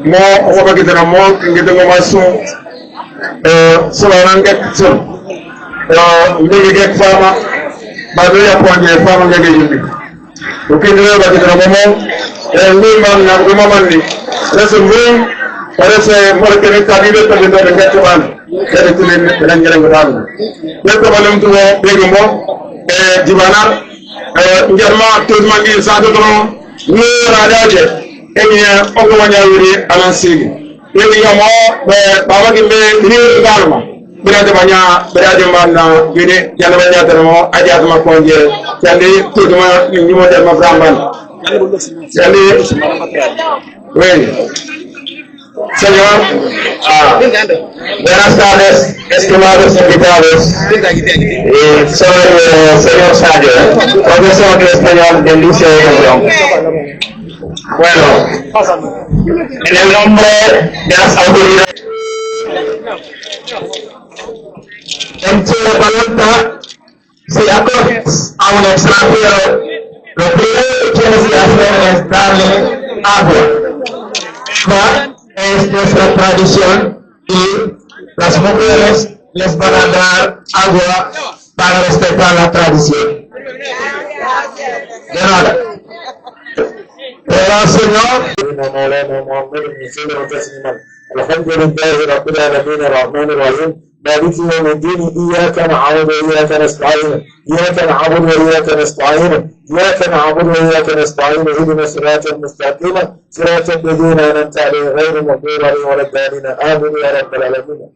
mo oba kitana mo ngete mo maso solo nan get so ndege get fama ba do ya ponje fama ngege yimbi o kidere ba kitana mo ni man na ko mamani reso mi parece por que ne tabibe to do get man kare tulen nan ngere ngam ne ko balum to bego mo dibana njarma to mangi sa do ni radaje enya ogo wanyawiri alansigi yewi yamo be baba gimbe ni galma berade banya berade manna gene yalla banya tano ajat ma konje yande tuduma ni mo der ma framban yande oui señor buenas tardes estimados invitados soy señor Sadio profesor de español del Liceo de Colombia. Bueno, en el nombre de las autoridades, en Chile Palanta, si acoges a un extranjero, lo primero que tienes que hacer es darle agua. ¿Cuál es nuestra tradición? Y las mujeres les van a dar agua para respetar la tradición. De nada. يا سيدنا مولانا محمد سيدنا تسليما الحمد لله رب العالمين الرحمن الرحيم مالك يوم الدين إياك نعبد وإياك نستعين إياك نعبد وإياك نستعين إياك نعبد وإياك نستعين اهدنا الصراط المستقيم صراط الذين أنعمت عليهم غير المغضوب عليهم ولا الضالين آمين يا رب العالمين.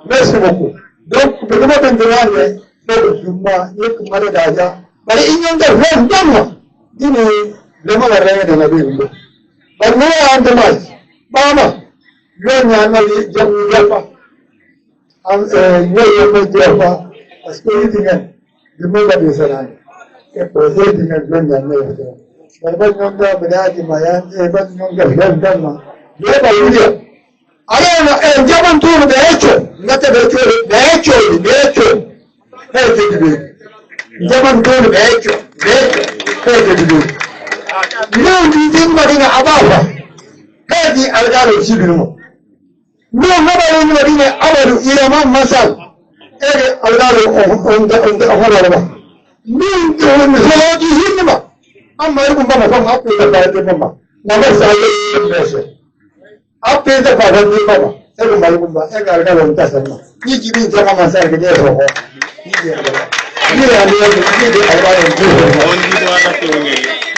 Merci beaucoup. Donc, je vais vous demander llaman tú de hecho, no te de hecho, llaman tú de hecho, no dicen marina abajo, casi algaro chibino, no marina abajo y la más masal, algaro on no solo diciendo, amma vamos a hacer para que mamá, no me sale Après de pas venir maman, c'est le malumba, c'est le gars de Tassana. Ni qui vient de commencer que des robots.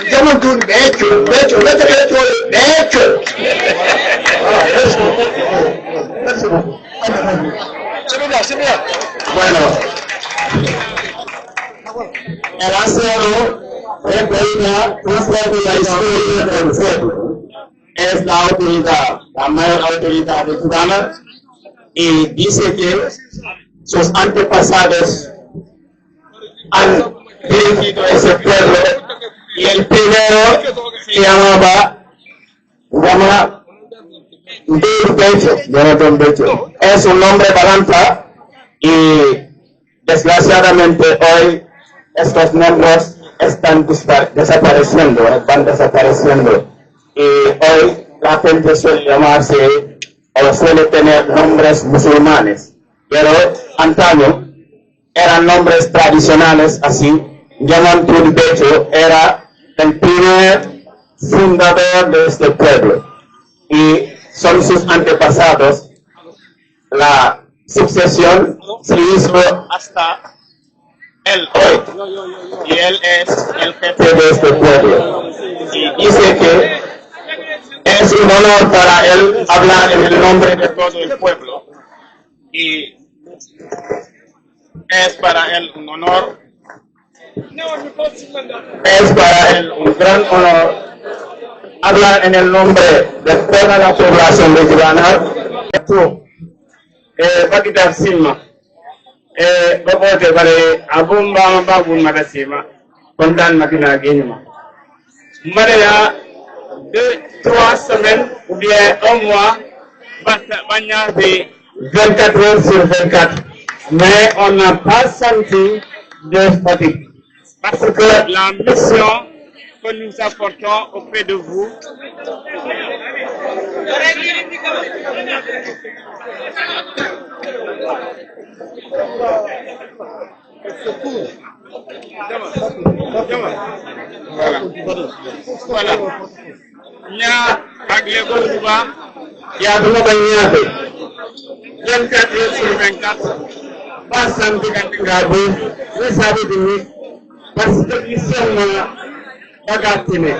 Diamant tout bête, Merci beaucoup. C'est bien. Bueno. El acero es la historia del pueblo. Es la autoridad, la mayor autoridad de cubana, y dice que sus antepasados han dirigido ese pueblo, y el primero se llamaba Jonathan Becho. Es un nombre balanta, y desgraciadamente hoy estos nombres están desapareciendo, van desapareciendo. Y hoy la gente suele llamarse o suele tener nombres musulmanes, pero antaño eran nombres tradicionales así. Yaman Becho era el primer fundador de este pueblo y son sus antepasados. La sucesión se hizo hasta él hoy y él es el jefe de este pueblo y dice que es un honor para él hablar en el nombre de todo el pueblo y es para él un honor, es para él un gran honor hablar en el nombre de toda la población de Guyana. Bakita Sima, Bobote Bare, Abumba Babun Madasima, Kondan Makina Guinema. Maria, 2-3 semaines ou bien un mois, Banya de 24 heures sur 24. Mais on n'a pas senti de fatigue. Parce que la mission que nous apportons auprès de vous, voilà. Nya agle Goruba, ya duma banyate. 24 heures sur 24. Pas santi kantingabu, vous savez de parce que mission bagatine.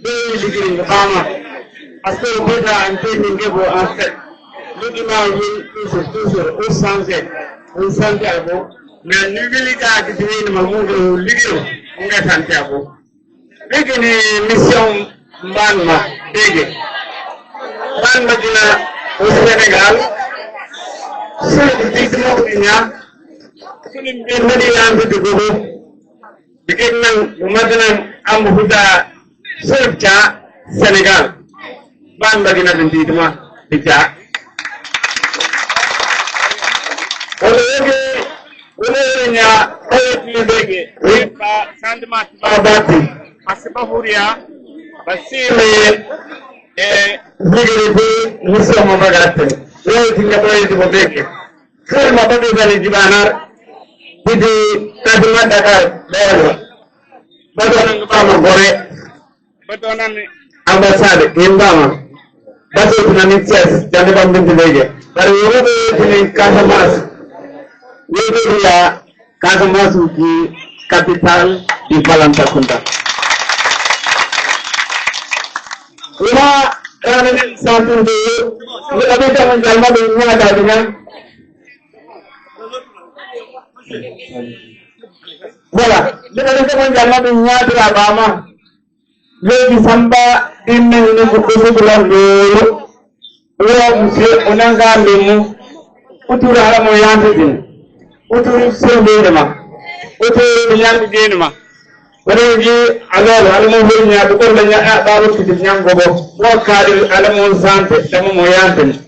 De ligiri bama. Parce que le boda antenne ngebo en fait. Le dimanche toujours au changer. On santi abo. Mais nubilika kitini mamudo ligiro nga santi abo. Legini mission Mbanma Dege. Mbanma dina au Sénégal. C'est le Mauritania. C'est le Méditerranée de Gogo. Bignan Madanan Amhuda Sercha Sénégal. Mbanma dina dindima Dija. Olenya Dege. Ripa Sandmat Babati. Asibahuria. Basile Zigribi Nisoma Bagate. Lei Singapore di Bobeke. Firma Babizali Jibanar. Pidi Tadima Dakar. Bello. Badonan Bama Bore. Badonan Ambassade Imbama. Baso Tunanitsias. Janibam Bintibege. But we will be in Casamas. We will be a Casamas Uki capital di Palanta Kunta. Uma ramen sampai dulu, lebih jangan jalan dunia adanya. Bola, lebih jangan jalan dunia terabama. Lebih sampai ini buku sebelah dulu. Uang musik unangkan dulu. Utur hal moyang itu, utur sebelum mah, utur yang begini mah. Walaupun alam mungkinnya bukan banyak baru kita gobo, wakil alam santai, sama moyantin.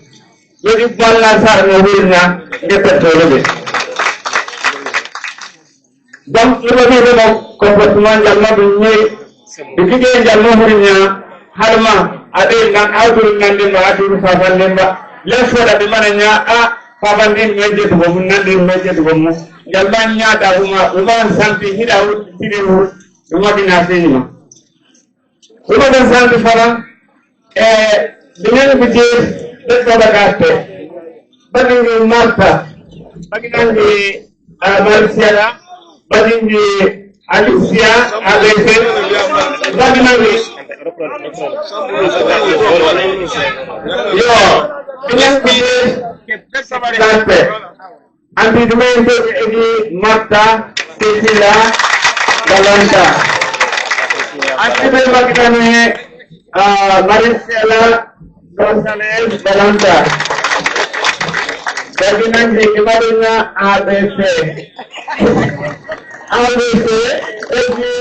Jadi balasar mungkinnya kita terlalu. Dan lebih banyak komponen jalan dunia, begitu jalan mungkinnya harma ada yang atur nanti atur kapan lemba. Lepas ada di mananya kapan ini meja tu gomu nanti meja tu gomu. Jalannya dah rumah santai hidup tidak. Rumah dinasti ni, rumah dinasti sekarang, dengan bijak berkata-kata, bagi Malta, bagi nanti Malaysia, bagi Alicia, ABC, bagi nanti, yo, dengan bijak berkata-kata, anti domestik ini Malta, Cecilia. Balanta. Asli kita ni Malaysia Gonzales Balanta. Jadi nanti kemarinnya ABC, ini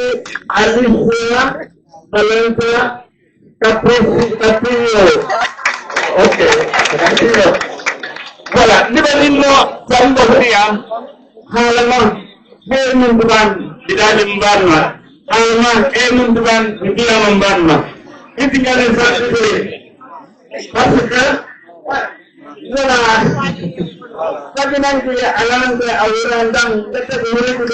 Alicia Balanta Caprio. Okay, Caprio. Voilà, ni balino sambil dia halaman menunjukkan di dalam Myanmar, halaman menunjukkan di dalam Myanmar. Ini tinggal satu pasukan. Jelas. Tapi nanti alam ke awuran dan tetap dulu.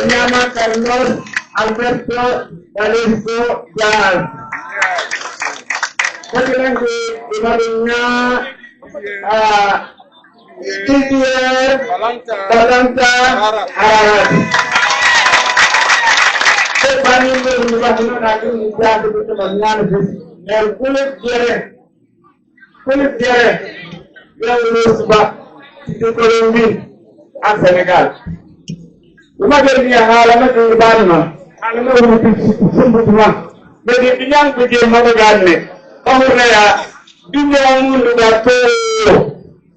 Nama Carlos Alberto Valencia Jas. Tapi nanti kemarinnya Balanta Arab. Sebani berubah lagi menjadi ketemuan dan kulit jere yang lulus sebab itu Kolombi dan Senegal. Rumah kerja halaman di Barma, halaman sumber rumah. Jadi yang kerja mana gane, bahwa ya dunia mundu batu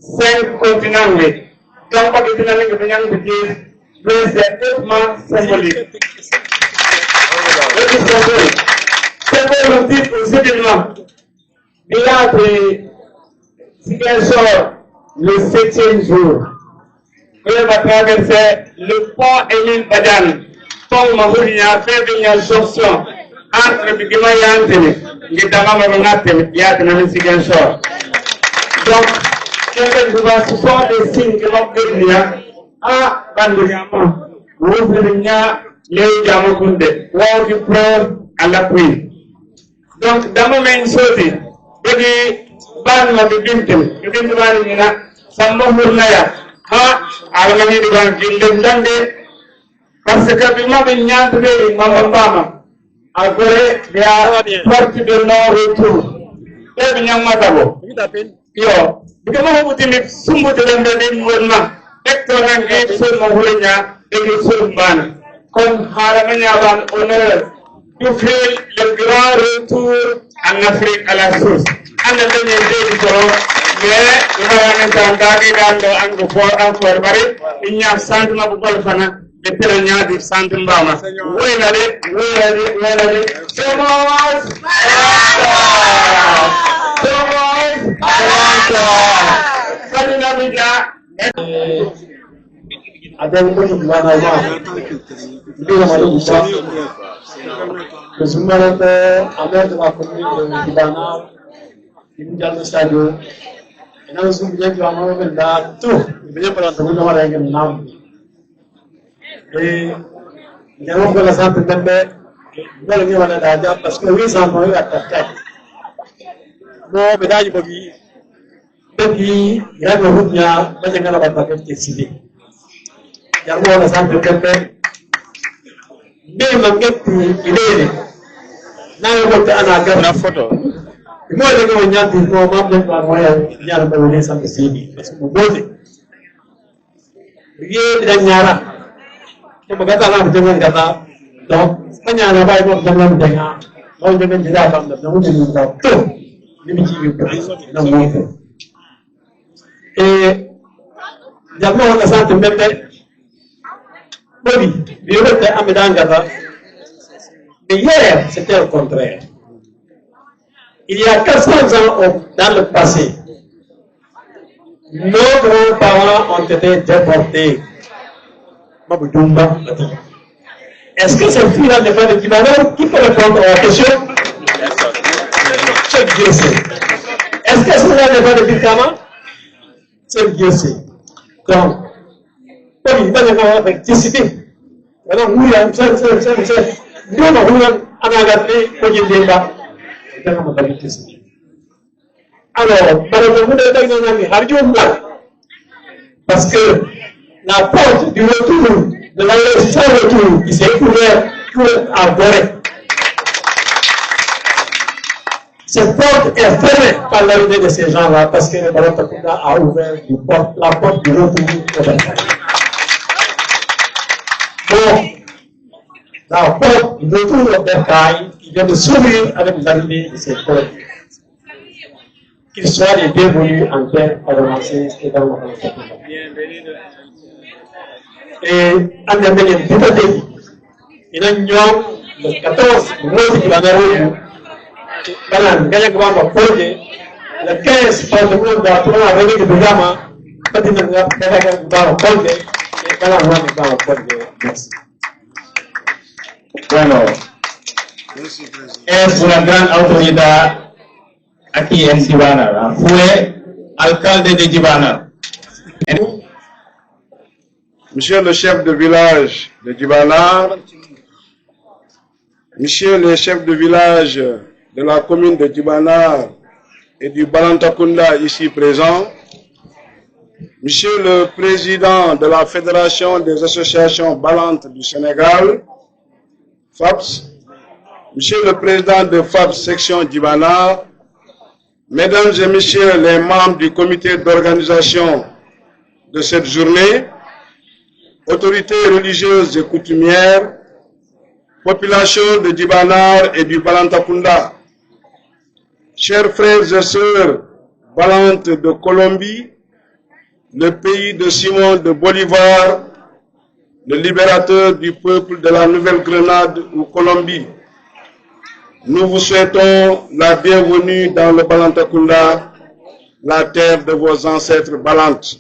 5 continents में कम पाकिस्तान में कितने हैं बिजली प्रेसिडेंट मां सिंबॉलिक ये symbolic symbolic उसी दिन में दिया थे सिकेशो le 7e jour ये बताया कैसे le pont Émile Badiane pont Mahuria fait une jonction entre Bigima et Antene kita nama mengatur ya dengan Sikenso donc ce sont des signes que l'on peut dire à Banduriama, Rouvrinia, Léo Diamokunde, wow du preuve à l'appui. Donc, dans mon main sauté, je dis, Ban ma de Bintim, je dis, Banina, Sambo Murnaya, ha, Alamani de Ban Gindende, parce que Bima Binyatre, Mamambama, après, il y a parti de non-retour. Et Binyammatabo. Yo. Because my husband is sumbu dalam dari mulma, ektoran game semua hulnya, ini sumban, kon haramannya ban owner, nous fait le grand retour en Afrique à la source. En mais encore il y a sentiment pour le fana de terrain du centre Mbama. parce que oui, ça m'a eu à ta tête. Non, mais là, il m'a dit, depuis, il y a une route, il y a un peu de décidé. Il y a un centre de Québec. Mais il m'a dit, il est là. La photo. Moi, je vais vous dire que je vais vous dire parce que vous voulez. Il y a un je me gâte à la maison de donc, quand il y a un bail de la maison, on devait dire à la maison de tout. Et il y a un centre de oui, il y a un médangata. Mais hier, c'était le contraire. Il y a 400 ans dans le passé, nos grands-parents ont été déportés. Est-ce que cette fille-là n'est pas de Djibanor? Qui peut répondre à la question? C'est Dieu sait. Est-ce que cela n'est pas de Birkama? C'est Dieu sait. Donc, comme il va y avoir avec décidé. Maintenant, nous, alors, parce que la porte du retour, de la sans retour, qui s'est ouverte à Boré. Cette porte est fermée par l'arrivée de ces gens-là, parce que le Baron Takunda a ouvert la porte du retour au Bercail. Donc, la porte du retour au Bercail, il vient de s'ouvrir avec l'arrivée de ces portes. Qu'ils soient les bienvenus en terre avancée et dans le monde. Et en Amérique, il y a le 14 mois de l'année, le 15 par le monde de la première de Bugama, bueno, es una gran autoridad aquí en Djibana. Fue alcalde de Djibana. Monsieur le chef de village de Djibana, Monsieur le chef de village de la commune de Djibana et du Balantakunda ici présent, Monsieur le président de la Fédération des associations Balante du Sénégal, FAPS, Monsieur le président de FAPS section Djibana, Mesdames et Messieurs les membres du comité d'organisation de cette journée, autorités religieuses et coutumières, population de Djibanar et du Balantakunda, chers frères et sœurs Balante de Colombie, le pays de Simon de Bolivar, le libérateur du peuple de la Nouvelle-Grenade ou Colombie, nous vous souhaitons la bienvenue dans le Balantakunda, la terre de vos ancêtres Balantes.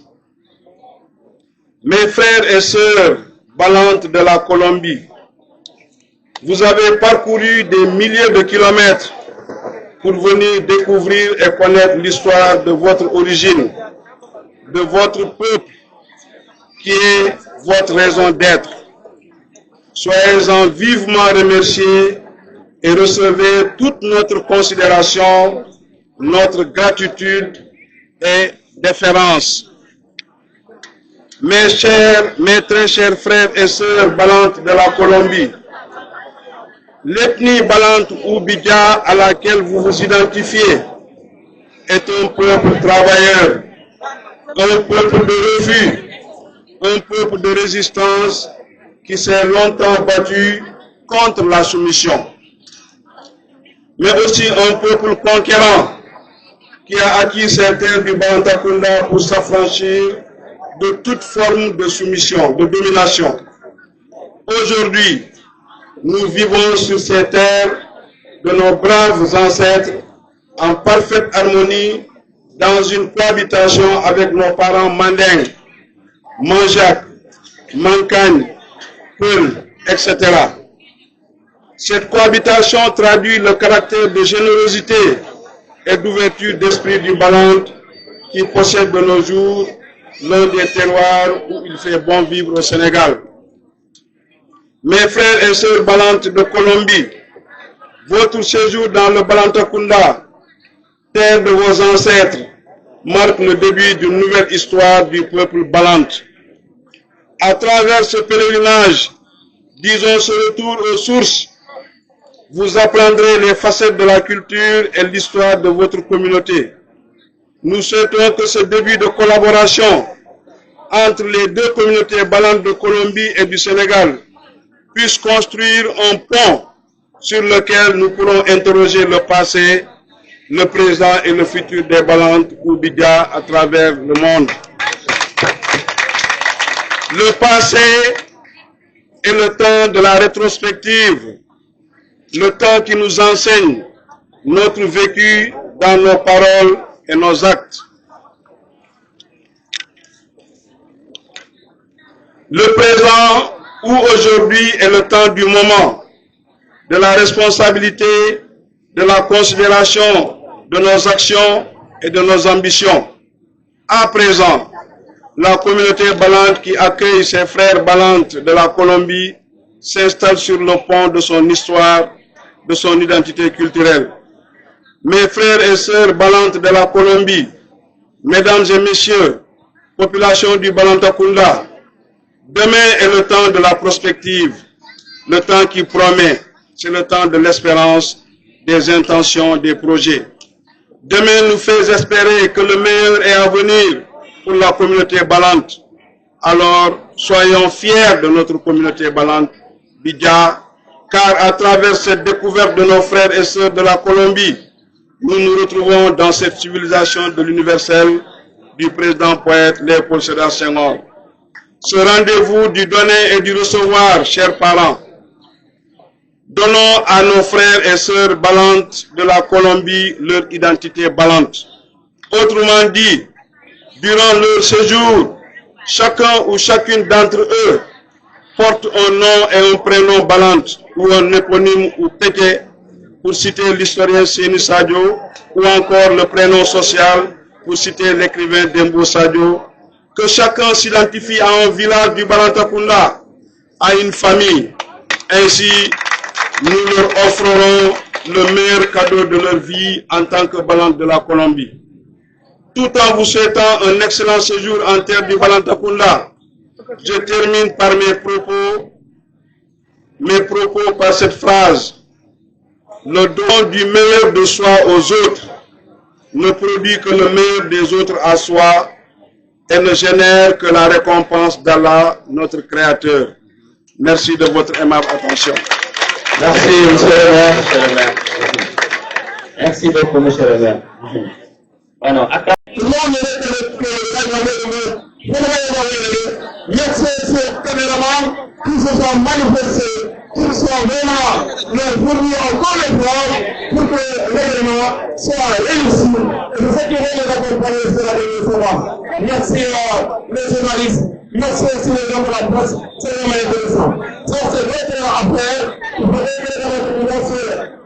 Mes frères et sœurs Balantes de la Colombie, vous avez parcouru des milliers de kilomètres pour venir découvrir et connaître l'histoire de votre origine, de votre peuple, qui est votre raison d'être. Soyez-en vivement remerciés et recevez toute notre considération, notre gratitude et déférence. Mes très chers frères et sœurs Balantes de la Colombie, l'ethnie Balante ou Bidja à laquelle vous vous identifiez est un peuple travailleur, un peuple de refus, un peuple de résistance qui s'est longtemps battu contre la soumission. mais aussi un peuple conquérant qui a acquis ses terres du Balantakunda pour s'affranchir de toute forme de soumission, de domination. Aujourd'hui, nous vivons sur ces terres de nos braves ancêtres en parfaite harmonie dans une cohabitation avec nos parents mandingues, Manjak, Mankagne, Peul, etc. Cette cohabitation traduit le caractère de générosité et d'ouverture d'esprit du Balante qui possède de nos jours l'un des terroirs où il fait bon vivre au Sénégal. Mes frères et sœurs Balantes de Colombie, votre séjour dans le Balantakunda, terre de vos ancêtres, marque le début d'une nouvelle histoire du peuple Balante. À travers ce pèlerinage, disons ce retour aux sources, vous apprendrez les facettes de la culture et l'histoire de votre communauté. Nous souhaitons que ce début de collaboration entre les deux communautés Balantes de Colombie et du Sénégal puisse construire un pont sur lequel nous pourrons interroger le passé, le présent et le futur des Balantes ou Bidia à travers le monde. Le passé est le temps de la rétrospective, le temps qui nous enseigne notre vécu dans nos paroles et nos actes. Le présent où aujourd'hui est le temps du moment, de la responsabilité, de la considération de nos actions et de nos ambitions. À présent, la communauté Balante qui accueille ses frères Balantes de la Colombie s'installe sur le pont de son histoire, de son identité culturelle. Mes frères et sœurs Balantes de la Colombie, mesdames et messieurs, population du Balantakunda, demain est le temps de la prospective, le temps qui promet, c'est le temps de l'espérance, des intentions, des projets. Demain nous fait espérer que le meilleur est à venir pour la communauté Balante. Alors, soyons fiers de notre communauté Balante, Bidia, car à travers cette découverte de nos frères et sœurs de la Colombie, nous nous retrouvons dans cette civilisation de l'universel du président poète Léopold Sédar Senghor. Ce rendez-vous du donner et du recevoir, chers parents, donnons à nos frères et sœurs Balantes de la Colombie leur identité Balante. Autrement dit, durant leur séjour, chacun ou chacune d'entre eux porte un nom et un prénom Balante, ou un éponyme ou Péké, pour citer l'historien Séni Sadio, ou encore le prénom social, pour citer l'écrivain Dembo Sadio. Que chacun s'identifie à un village du Balantakunda, à une famille. Ainsi, nous leur offrerons le meilleur cadeau de leur vie en tant que Balante de la Colombie. Tout en vous souhaitant un excellent séjour en terre du Balantakunda, je termine par mes propos par cette phrase. Le don du meilleur de soi aux autres ne produit que le meilleur des autres à soi et ne génère que la récompense d'Allah, notre Créateur. Merci de votre aimable attention. Merci, monsieur le maire. Merci beaucoup, monsieur le maire. Bueno, acá. Merci, monsieur le caméraman, qui se sont manifestés, qui sont vraiment leur fournir encore l'effort pour que l'événement soit réussi. Et je sais que vous les accompagnez sur la dernière fois. Merci les journalistes, merci aussi les gens de la presse, c'est vraiment intéressant. Donc c'est maintenant après, il faudrait que les gens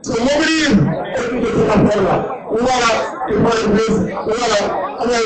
se mobilisent autour de cette affaire-là. Voilà, il faut être voilà, avec